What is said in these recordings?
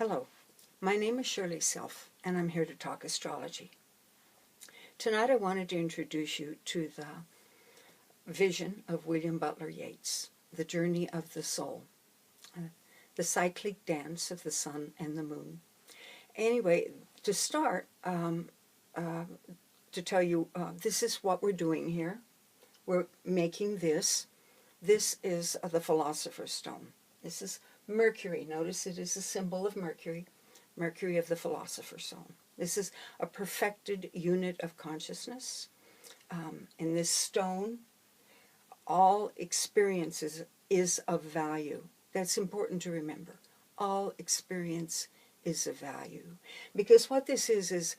Hello, my name is Shirley Self, and I'm here to talk astrology. Tonight I wanted to introduce you to the vision of William Butler Yeats, The Journey of the Soul, the cyclic dance of the sun and the moon. Anyway, to start, to tell you, this is what we're doing here. We're making this. This is the Philosopher's Stone. This is Mercury. Notice it is a symbol of Mercury, Mercury of the Philosopher's Stone. This is a perfected unit of consciousness. In this stone, all experiences is of value. That's important to remember. All experience is of value. Because what this is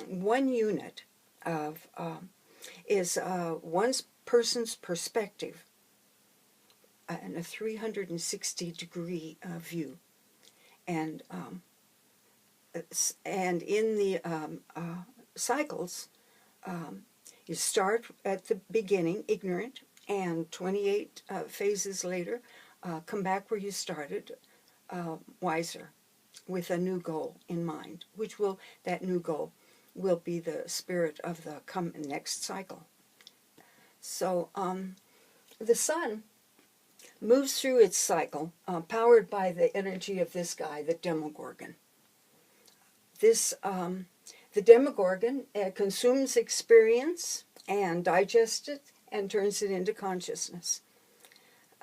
one unit of, one person's perspective and a 360-degree view. And in the cycles, you start at the beginning, ignorant, and 28 phases later, come back where you started, wiser, with a new goal in mind, that new goal will be the spirit of the next cycle. So the sun moves through its cycle, powered by the energy of this guy, the Demogorgon. The Demogorgon consumes experience and digests it and turns it into consciousness.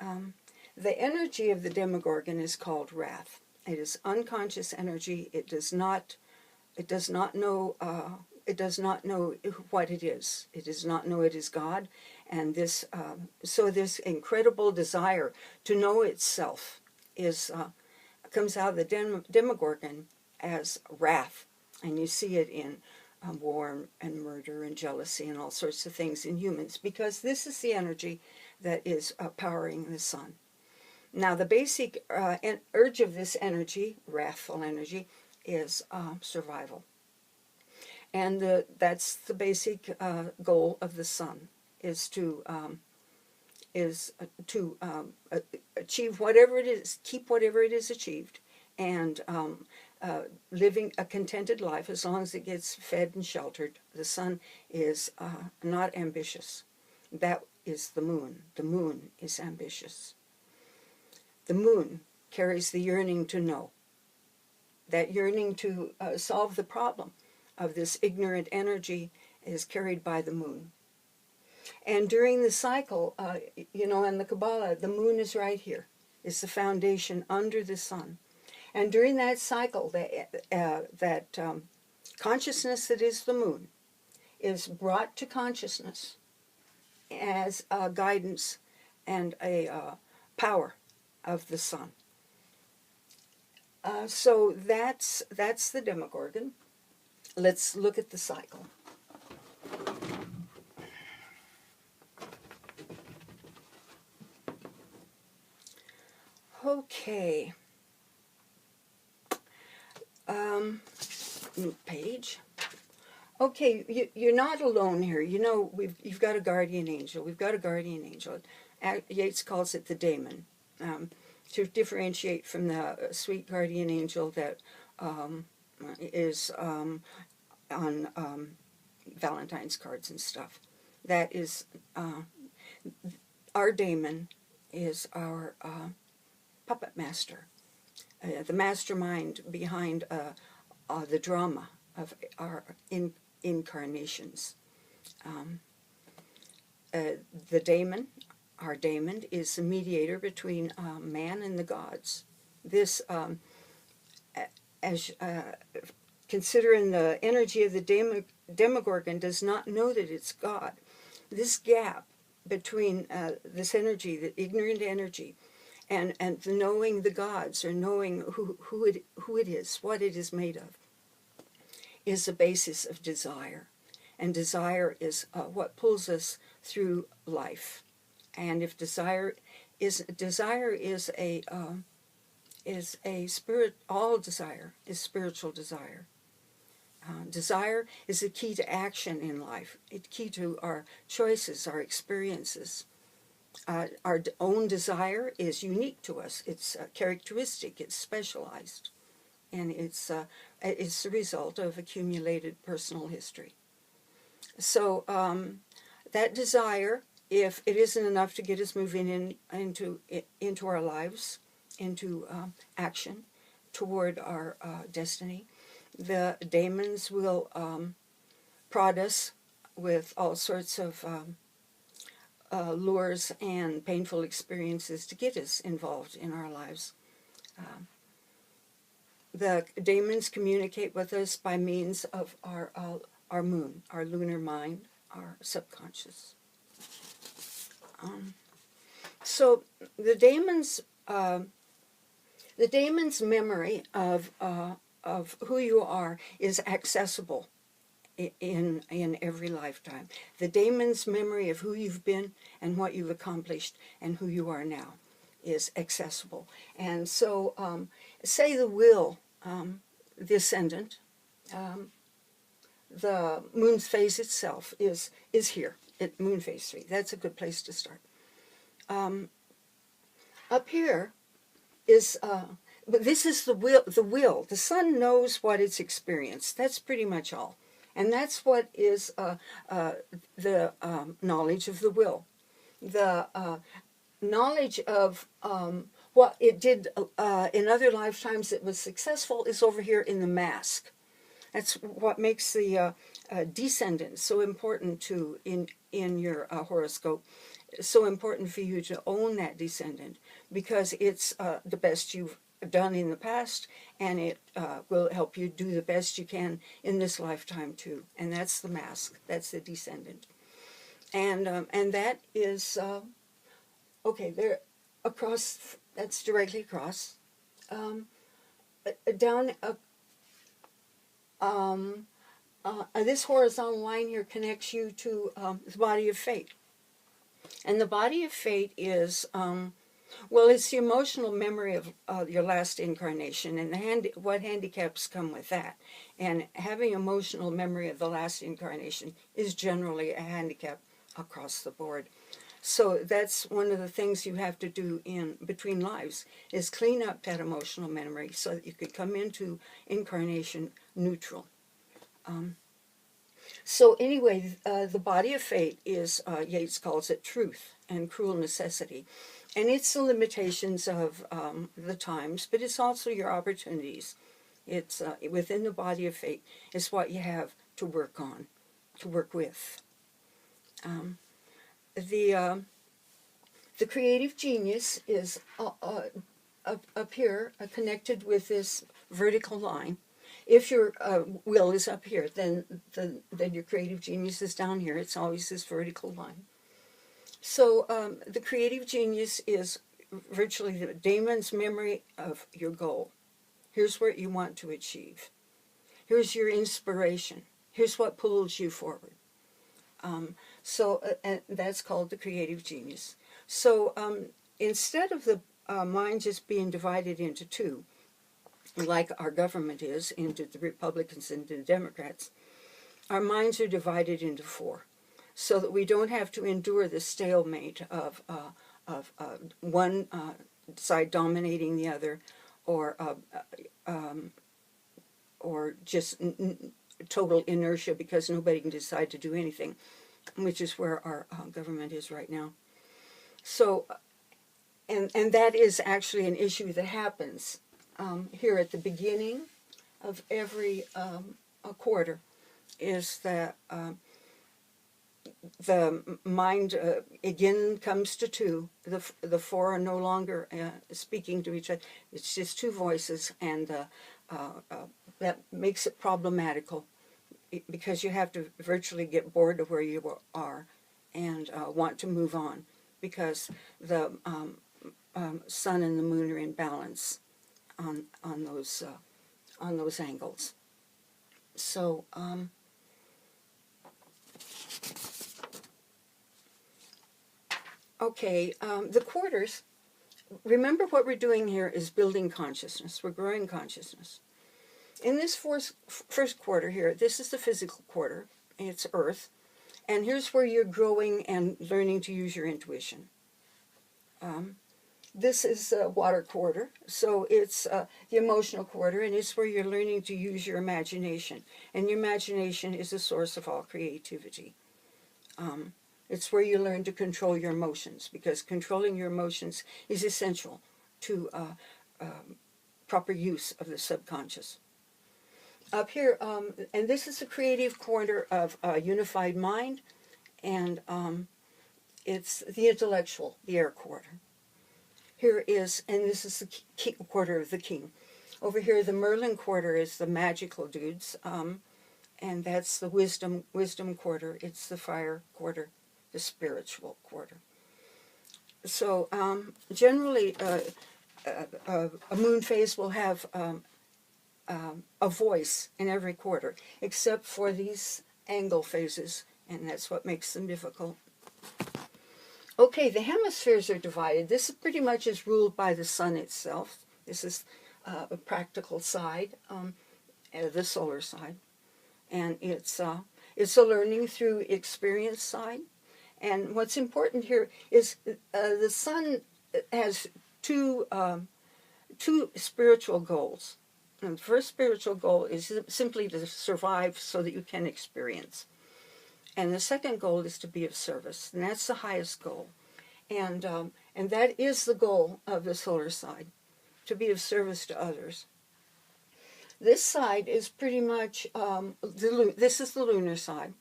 The energy of the Demogorgon is called wrath. It is unconscious energy. It does not know what it is. It does not know it is God. And this incredible desire to know itself comes out of the Demogorgon as wrath. And you see it in war and murder and jealousy and all sorts of things in humans, because this is the energy that is powering the sun. Now, the basic urge of this energy, wrathful energy, is survival. And that's the basic goal of the sun, is to achieve whatever it is, keep whatever it is achieved, and living a contented life as long as it gets fed and sheltered. The sun is not ambitious. That is the moon. The moon is ambitious. The moon carries the yearning to know, that yearning to solve the problem of this ignorant energy is carried by the moon. And during the cycle, in the Kabbalah, the moon is right here. It's the foundation under the sun. And during that cycle, that consciousness that is the moon is brought to consciousness as a guidance and a power of the sun. So that's the Demogorgon. Let's look at the cycle. Okay. New page. Okay, you're not alone here. You know, you've got a guardian angel. We've got a guardian angel. Yeats calls it the daemon, to differentiate from the sweet guardian angel that is on Valentine's cards and stuff. That is, our daemon is our puppet master, the mastermind behind the drama of our incarnations. The daemon, our daemon, is the mediator between man and the gods. This, considering the energy of the Demogorgon, does not know that it's God. This gap between this energy, the ignorant energy, and knowing the gods, or knowing who it is, what it is made of, is the basis of desire. And desire is what pulls us through life. And if desire is a spirit, all desire is spiritual desire. Desire is the key to action in life. It's key to our choices, our experiences. Our own desire is unique to us. It's characteristic. It's specialized, and it's the result of accumulated personal history. So that desire, if it isn't enough to get us moving into our lives, into action toward our destiny, the demons will prod us with all sorts of lures and painful experiences to get us involved in our lives. The demons communicate with us by means of our moon, our lunar mind, our subconscious. So the demon's memory of who you are is accessible in every lifetime. The demon's memory of who you've been and what you've accomplished and who you are now is accessible. And so, say the will, the ascendant, the moon's phase itself is here at moon phase 3. That's a good place to start. Up here is, but this is the will. The sun knows what it's experienced. That's pretty much all. And that's what is the knowledge of the will. The knowledge of what it did in other lifetimes that was successful is over here in the mask. That's what makes the descendant so important to in your horoscope. It's so important for you to own that descendant because it's the best you've done in the past, and it will help you do the best you can in this lifetime too. And that's the mask. That's the descendant. And that is okay. There across. That's directly across. Down. This horizontal line here connects you to the body of fate. And the body of fate is, well, it's the emotional memory of your last incarnation and what handicaps come with that. And having emotional memory of the last incarnation is generally a handicap across the board. So that's one of the things you have to do in between lives is clean up that emotional memory so that you could come into incarnation neutral. So anyway, the body of fate is, Yeats calls it truth and cruel necessity. And it's the limitations of the times, but it's also your opportunities. It's within the body of fate is what you have to work on, to work with. The creative genius is up here, connected with this vertical line. If your will is up here, then your creative genius is down here. It's always this vertical line. So the creative genius is virtually the daemon's memory of your goal. Here's what you want to achieve. Here's your inspiration. Here's what pulls you forward. So that's called the creative genius. So instead of the mind just being divided into two, like our government is, into the Republicans and the Democrats, our minds are divided into four, so that we don't have to endure the stalemate of one side dominating the other, or just total inertia because nobody can decide to do anything, which is where our government is right now. So, and that is actually an issue that happens here at the beginning of every quarter, is that the mind again comes to two. The four are no longer speaking to each other. It's just two voices, and that makes it problematical because you have to virtually get bored of where you are and want to move on because the sun and the moon are in balance on those angles. So okay, the quarters. Remember, what we're doing here is building consciousness. We're growing consciousness. In this first quarter here, this is the physical quarter. It's Earth. And here's where you're growing and learning to use your intuition. This is a water quarter, so it's the emotional quarter, and it's where you're learning to use your imagination. And your imagination is the source of all creativity. It's where you learn to control your emotions, because controlling your emotions is essential to proper use of the subconscious. Up here, and this is the creative quarter of unified mind, and it's the intellectual, the air quarter. Here is, and this is the quarter of the king. Over here, the Merlin quarter is the magical dudes, and that's the wisdom quarter. It's the fire quarter, the spiritual quarter. So generally, a moon phase will have a voice in every quarter, except for these angle phases, and that's what makes them difficult. Okay, the hemispheres are divided. This pretty much is ruled by the sun itself. This is a practical side, the solar side. And it's a learning through experience side. And what's important here is the sun has two spiritual goals. And the first spiritual goal is simply to survive so that you can experience. And the second goal is to be of service, and that's the highest goal. And that is the goal of the solar side, to be of service to others. This side is pretty much, this is the lunar side.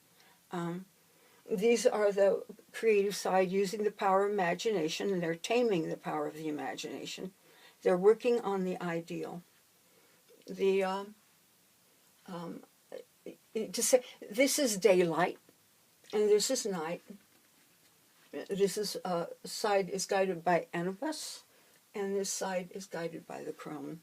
These are the creative side, using the power of imagination, and they're taming the power of the imagination. They're working on the ideal. This is daylight, and this is night. This is side is guided by Anubis, and this side is guided by the crone.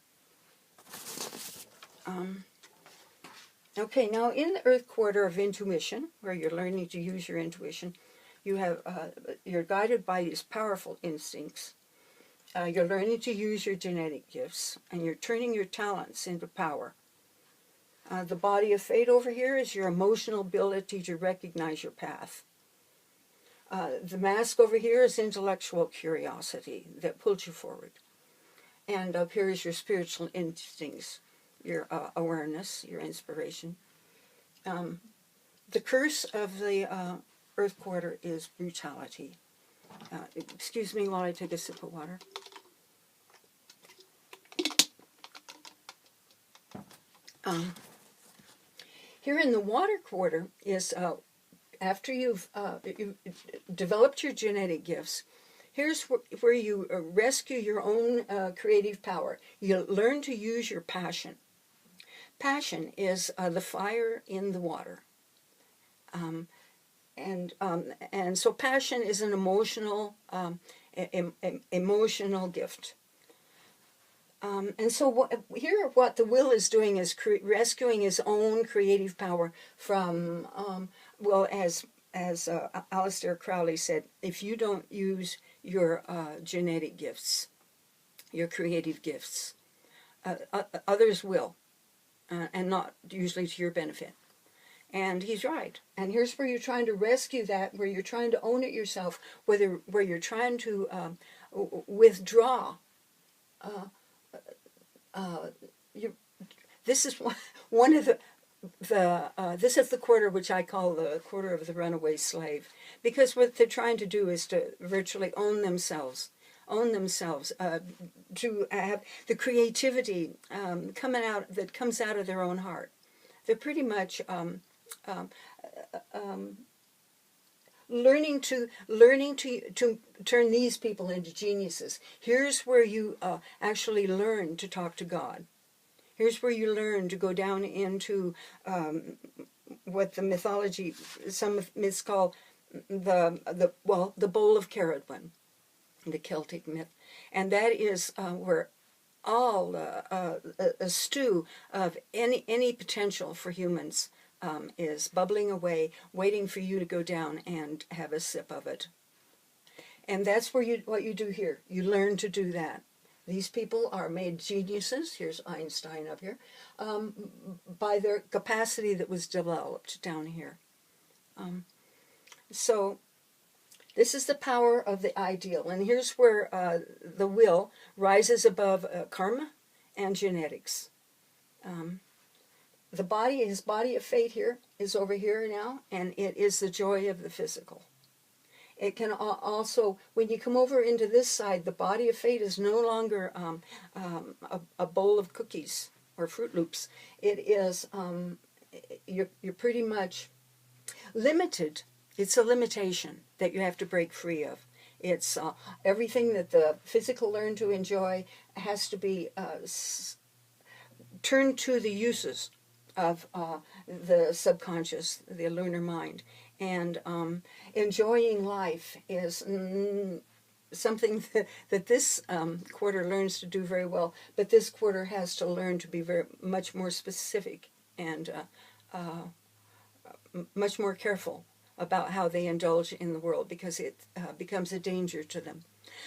Okay, now in the Earth quarter of intuition, where you're learning to use your intuition, you're guided by these powerful instincts. You're learning to use your genetic gifts, and you're turning your talents into power. The body of fate over here is your emotional ability to recognize your path. The mask over here is intellectual curiosity that pulls you forward. And up here is your spiritual instincts, your awareness, your inspiration. The curse of the Earth quarter is brutality. Excuse me while I take a sip of water. Here in the water quarter is, after you've developed your genetic gifts, here's where you rescue your own creative power. You learn to use your passion. Passion is the fire in the water. And so passion is an emotional gift. And so what the will is doing is rescuing his own creative power from, well, as Aleister Crowley said, if you don't use your genetic gifts, your creative gifts, others will, and not usually to your benefit. And he's right. And here's where you're trying to rescue that, where you're trying to own it yourself, where you're trying to withdraw. This is one of this is the quarter which I call the quarter of the runaway slave, because what they're trying to do is to virtually own themselves, to have the creativity that comes out of their own heart. They're pretty much learning to turn these people into geniuses. Here's where you actually learn to talk to God. Here's where you learn to go down into what the mythology, some myths call the bowl of Caradwen, the Celtic myth, and that is where all a stew of any potential for humans is bubbling away, waiting for you to go down and have a sip of it. And that's where what you do here. You learn to do that. These people are made geniuses, here's Einstein up here, by their capacity that was developed down here. So This is the power of the ideal. And here's where the will rises above karma and genetics. The body, his body of fate here, is over here now, and it is the joy of the physical. It can also, when you come over into this side, the body of fate is no longer a bowl of cookies or Fruit Loops. It is, you're pretty much limited. It's a limitation that you have to break free of. It's everything that the physical learned to enjoy has to be turned to the uses of the subconscious, the lunar mind. And enjoying life is something that this quarter learns to do very well, but this quarter has to learn to be very much more specific and much more careful about how they indulge in the world, because it becomes a danger to them.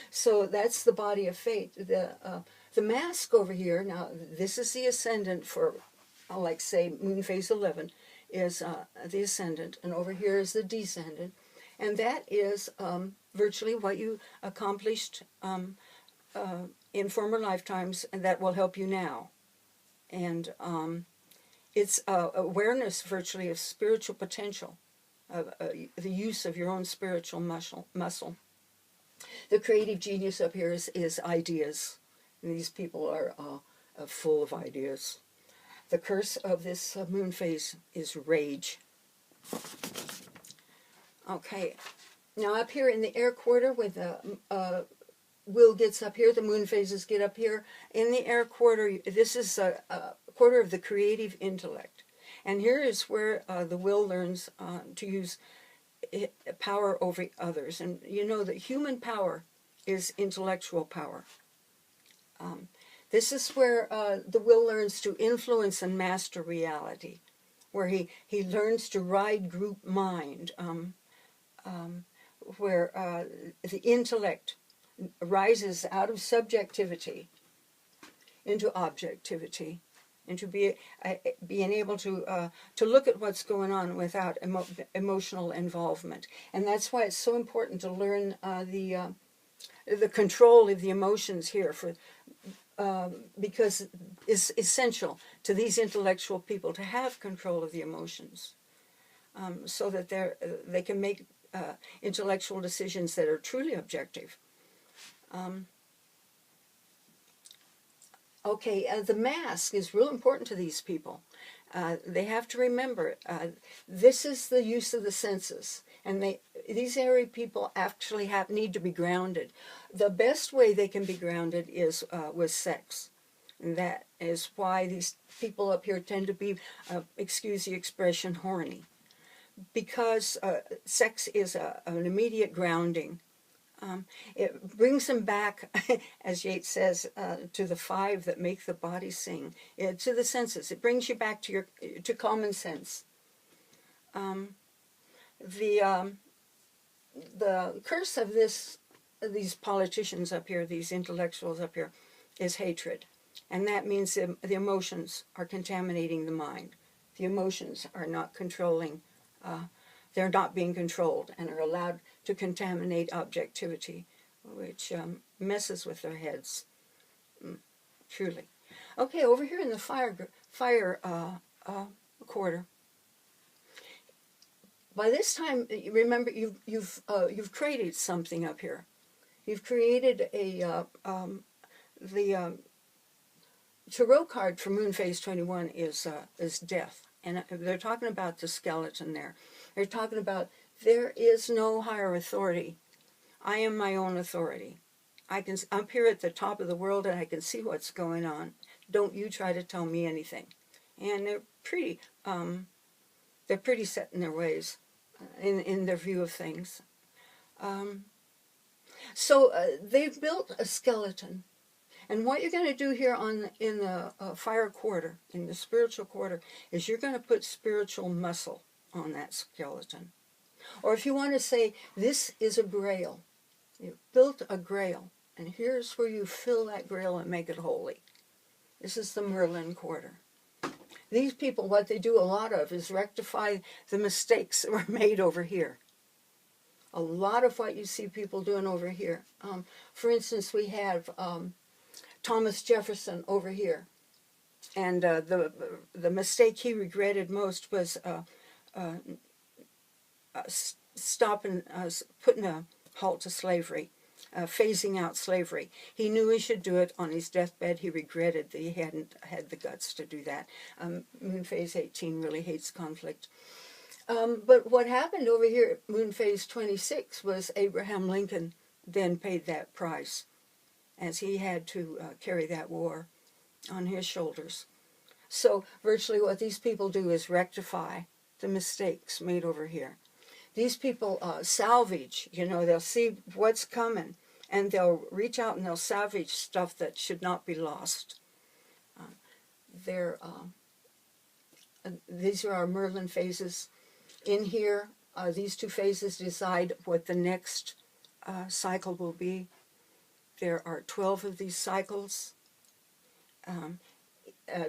So that's the body of fate. The mask over here, now this is the ascendant for, like say, moon phase 11 is the ascendant, and over here is the descendant. And that is virtually what you accomplished in former lifetimes, and that will help you now. And it's awareness virtually of spiritual potential, the use of your own spiritual muscle. The creative genius up here is ideas. And these people are full of ideas. The curse of this moon phase is rage. Okay, now up here in the air quarter, when the will gets up here, the moon phases get up here. In the air quarter, this is a quarter of the creative intellect. And here is where the will learns to use power over others. And you know that human power is intellectual power. This is where the will learns to influence and master reality, where he learns to ride group mind, where the intellect rises out of subjectivity into objectivity, into being able to look at what's going on without emotional involvement. And that's why it's so important to learn the control of the emotions here, because it's essential to these intellectual people to have control of the emotions, so that they can make intellectual decisions that are truly objective. Okay, the mask is real important to these people. They have to remember this is the use of the senses, and these area people actually need to be grounded. The best way they can be grounded is with sex. And that is why these people up here tend to be, excuse the expression, horny, because sex is an immediate grounding. It brings them back, as Yeats says, to the five that make the body sing, to the senses. It brings you back to common sense. The curse of these politicians up here, these intellectuals up here, is hatred. And that means the emotions are contaminating the mind. The emotions are not controlling, they're not being controlled and are allowed to contaminate objectivity, which messes with their heads, truly. Okay, over here in the fire quarter. By this time, remember, you've created something up here. You've created the tarot card for Moon Phase 21 is death, and they're talking about the skeleton there. They're talking about there is no higher authority. I am my own authority. I'm here at the top of the world, and I can see what's going on. Don't you try to tell me anything. And they're pretty set in their ways, in their view of things. So they've built a skeleton. And what you're going to do here in the fire quarter, in the spiritual quarter, is you're going to put spiritual muscle on that skeleton. Or if you want to say, this is a grail. You've built a grail. And here's where you fill that grail and make it holy. This is the Merlin quarter. These people, what they do a lot of is rectify the mistakes that were made over here. a lot of what you see people doing over here. For instance, we have Thomas Jefferson over here. And the mistake he regretted most was putting a halt to slavery, phasing out slavery. He knew he should do it. On his deathbed, he regretted that he hadn't had the guts to do that. Moon phase 18 really hates conflict. But what happened over here at Moon phase 26 was Abraham Lincoln then paid that price, as he had to carry that war on his shoulders. So virtually what these people do is rectify the mistakes made over here. These people salvage, they'll see what's coming, and they'll reach out and they'll salvage stuff that should not be lost. These are our Merlin phases. In here, these two phases decide what the next cycle will be. There are 12 of these cycles,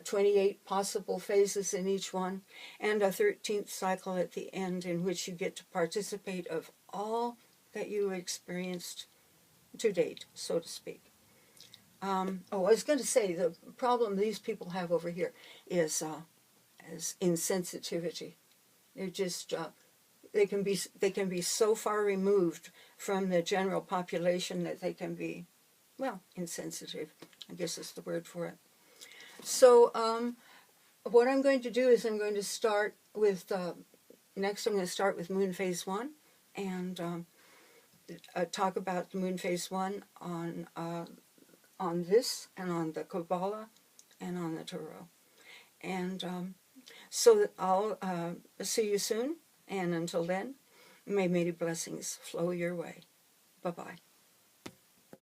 28 possible phases in each one, and a 13th cycle at the end in which you get to participate of all that you experienced to date, so to speak. I was going to say, the problem these people have over here is insensitivity. They're just they can be so far removed from the general population that they can be, well, insensitive, I guess is the word for it. So what I'm going to do is I'm going to start with, next I'm going to start with Moon Phase 1 and talk about the Moon Phase 1 on this and on the Kabbalah and on the Tarot. And so I'll see you soon, and until then, may many blessings flow your way. Bye-bye.